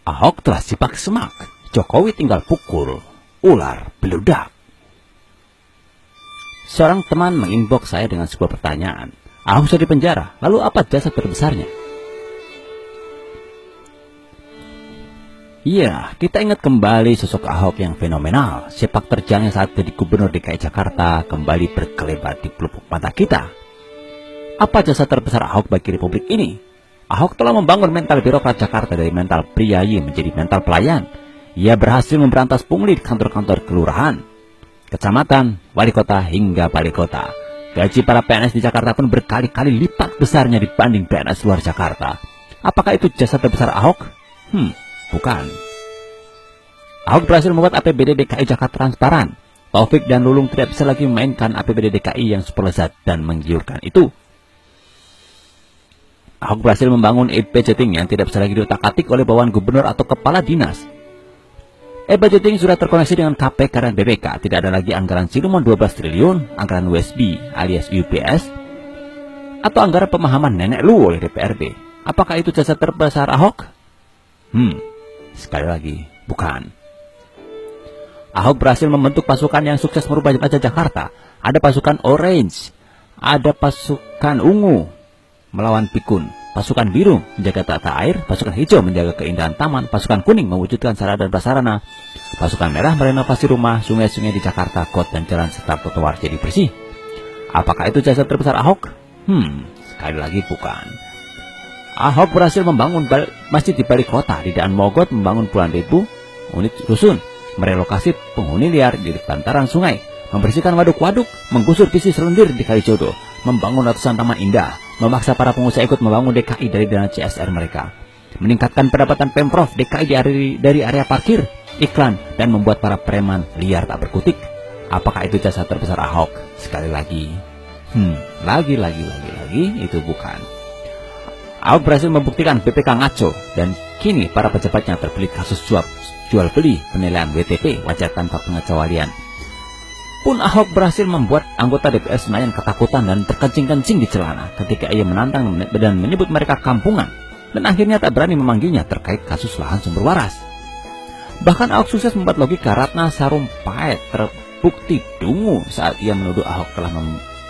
Ahok telah sipak semak, Jokowi tinggal pukul, ular beludak. Seorang teman menginbox saya dengan sebuah pertanyaan. Ahok sudah dipenjara, lalu apa jasa terbesarnya? Iya, kita ingat kembali sosok Ahok yang fenomenal. Sepak terjangnya saat jadi gubernur DKI Jakarta kembali berkelebat di pelupuk mata kita. Apa jasa terbesar Ahok bagi Republik ini? Ahok telah membangun mental birokrat Jakarta dari mental priayi menjadi mental pelayan. Ia berhasil memberantas pungli di kantor-kantor kelurahan, kecamatan, wali kota hingga balai kota. Gaji para PNS di Jakarta pun berkali-kali lipat besarnya dibanding PNS luar Jakarta. Apakah itu jasa terbesar Ahok? Bukan. Ahok berhasil membuat APBD DKI Jakarta transparan. Taufik dan Lulung tidak bisa lagi memainkan APBD DKI yang super lezat dan menggiurkan itu. Ahok berhasil membangun e-budgeting yang tidak bisa lagi diotak-atik oleh bawahan gubernur atau kepala dinas. E-budgeting sudah terkoneksi dengan KPK dan BPK. Tidak ada lagi anggaran siluman 12 triliun, anggaran USB alias UPS, atau anggaran pemahaman nenek lu oleh DPRD. Apakah itu jasa terbesar Ahok? Sekali lagi, bukan. Ahok berhasil membentuk pasukan yang sukses merubah wajah Jakarta. Ada pasukan Orange, ada pasukan Ungu melawan Pikun, pasukan biru menjaga tata air, pasukan hijau menjaga keindahan taman, pasukan kuning mewujudkan sarana dan prasarana, pasukan merah merenovasi rumah, sungai-sungai di Jakarta, got dan jalan serta trotoar jadi bersih. Apakah itu jasa terbesar Ahok? Sekali lagi bukan. Ahok berhasil membangun masjid di balik kota, di Daan Mogot membangun puluhan ribu unit rusun, merelokasi penghuni liar di bantaran sungai, membersihkan waduk-waduk, menggusur visi selendir di Kalijodo, membangun ratusan taman indah, memaksa para pengusaha ikut membangun DKI dari dana CSR mereka, meningkatkan pendapatan Pemprov DKI dari area parkir, iklan, dan membuat para preman liar tak berkutik. Apakah itu jasa terbesar Ahok? Sekali lagi, lagi, itu bukan. Ahok berhasil membuktikan BPK ngaco, dan kini para pejabatnya terbelit kasus suap jual beli penilaian WTP wajar tanpa pengecualian. Pun Ahok berhasil membuat anggota DPR Senayan ketakutan dan terkencing-kencing di celana ketika ia menantang dan menyebut mereka kampungan, dan akhirnya tak berani memanggilnya terkait kasus lahan sumber waras. Bahkan Ahok sukses membuat logika Ratna Sarumpait terbukti dungu saat ia menuduh Ahok telah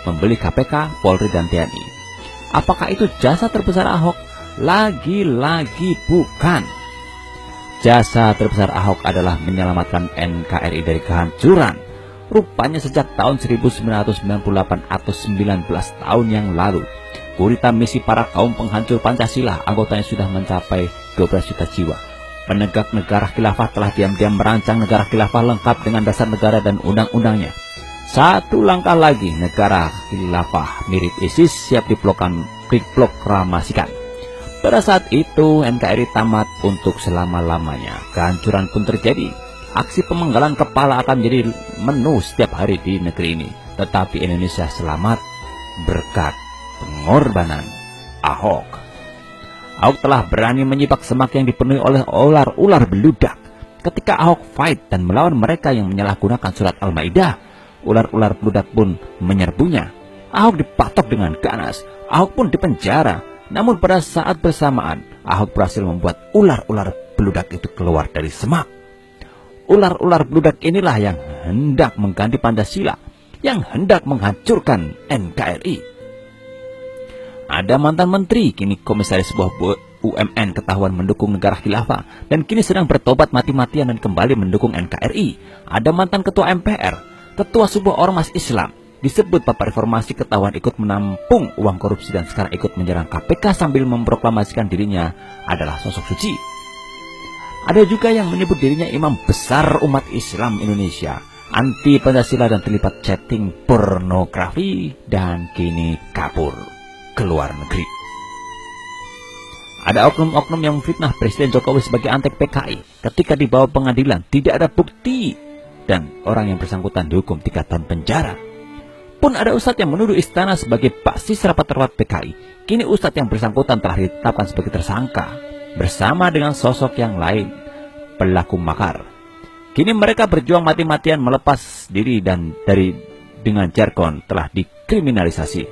membeli KPK, Polri, dan TNI. Apakah itu jasa terbesar Ahok? Lagi-lagi bukan. Jasa terbesar Ahok adalah menyelamatkan NKRI dari kehancuran. Rupanya sejak tahun 1998 atau 19 tahun yang lalu, gurita misi para kaum penghancur Pancasila, anggotanya sudah mencapai 12 juta jiwa. Penegak negara khilafah telah diam-diam merancang negara khilafah lengkap dengan dasar negara dan undang-undangnya. Satu langkah lagi, negara khilafah mirip ISIS siap diproklamasikan. Pada saat itu NKRI tamat untuk selama-lamanya. Kehancuran pun terjadi. Aksi pemenggalan kepala akan menjadi menu setiap hari di negeri ini. Tetapi Indonesia selamat berkat pengorbanan Ahok. Ahok telah berani menyipak semak yang dipenuhi oleh ular beludak. Ketika Ahok fight dan melawan mereka yang menyalahgunakan surat Al-Maidah, ular-ular beludak pun menyerbunya. Ahok dipatok dengan ganas. Ahok pun dipenjara. Namun pada saat bersamaan, Ahok berhasil membuat ular-ular beludak itu keluar dari semak. Ular-ular beludak inilah yang hendak mengganti Pancasila, yang hendak menghancurkan NKRI. Ada mantan menteri, kini komisaris sebuah UMN ketahuan mendukung negara khilafah, dan kini sedang bertobat mati-matian dan kembali mendukung NKRI. Ada mantan ketua MPR, ketua sebuah ormas Islam, disebut Bapak Reformasi ketahuan ikut menampung uang korupsi dan sekarang ikut menyerang KPK sambil memproklamasikan dirinya adalah sosok suci. Ada juga yang menyebut dirinya imam besar umat Islam Indonesia, anti Pancasila dan terlibat chatting pornografi, dan kini kabur ke luar negeri. Ada oknum-oknum yang memfitnah Presiden Jokowi sebagai antek PKI. Ketika dibawa pengadilan tidak ada bukti dan orang yang bersangkutan dihukum 3 tahun penjara. Pun ada ustadz yang menuduh istana sebagai basis rapat-rapat PKI. Kini ustadz yang bersangkutan telah ditetapkan sebagai tersangka bersama dengan sosok yang lain, pelaku makar. Kini mereka berjuang mati-matian melepas diri dan dengan jargon telah dikriminalisasi.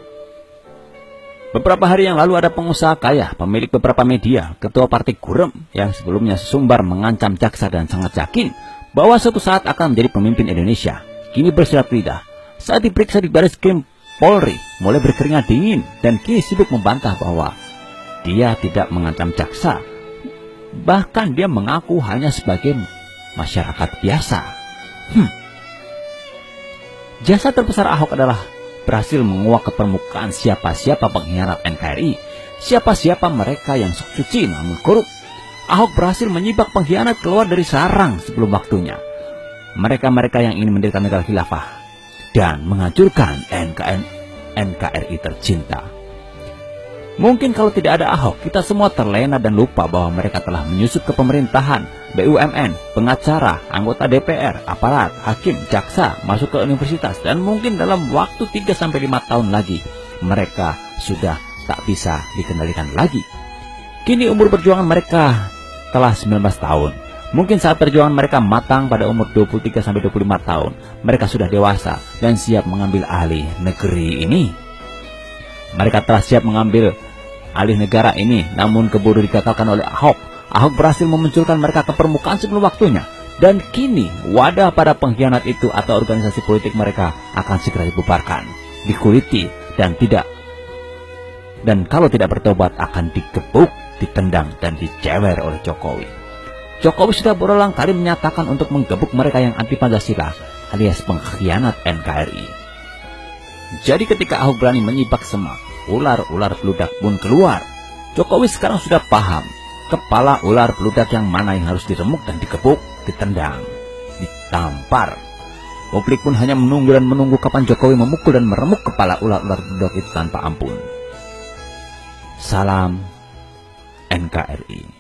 Beberapa hari yang lalu ada pengusaha kaya, pemilik beberapa media, ketua partai Gurem yang sebelumnya sesumbar mengancam jaksa dan sangat yakin bahwa suatu saat akan menjadi pemimpin Indonesia. Kini bersiap lidah saat diperiksa di Baris Krim Polri, mulai berkeringat dingin dan kini sibuk membantah bahwa dia tidak mengancam jaksa. Bahkan dia mengaku hanya sebagai masyarakat biasa. Jasa terbesar Ahok adalah berhasil menguak ke permukaan siapa-siapa pengkhianat NKRI, siapa-siapa mereka yang sok suci namun korup. Ahok berhasil menyibak pengkhianat keluar dari sarang sebelum waktunya. Mereka-mereka yang ingin mendirikan negara khilafah dan menghancurkan NKRI tercinta. Mungkin kalau tidak ada Ahok, kita semua terlena dan lupa bahwa mereka telah menyusup ke pemerintahan, BUMN, pengacara, anggota DPR, aparat, hakim, jaksa, masuk ke universitas, dan mungkin dalam waktu 3-5 tahun lagi, mereka sudah tak bisa dikendalikan lagi. Kini umur perjuangan mereka telah 19 tahun. Mungkin saat perjuangan mereka matang pada umur 23-25 tahun, mereka sudah dewasa dan siap mengambil alih negeri ini. Mereka telah siap mengambil alih negara ini, namun keburu digagalkan oleh Ahok. Ahok berhasil memunculkan mereka ke permukaan sebelum waktunya. Dan kini wadah para pengkhianat itu atau organisasi politik mereka akan segera dibubarkan, dikuliti, dan kalau tidak bertobat akan digebuk, ditendang, dan dicewer oleh Jokowi. Jokowi sudah berulang kali menyatakan untuk menggebuk mereka yang anti Pancasila alias pengkhianat NKRI. Jadi ketika Ahok berani menyibak semak, ular-ular beludak pun keluar. Jokowi sekarang sudah paham kepala ular beludak yang mana yang harus diremuk dan digebuk, ditendang, ditampar. Publik pun hanya menunggu dan menunggu kapan Jokowi memukul dan meremuk kepala ular-ular beludak itu tanpa ampun. Salam NKRI.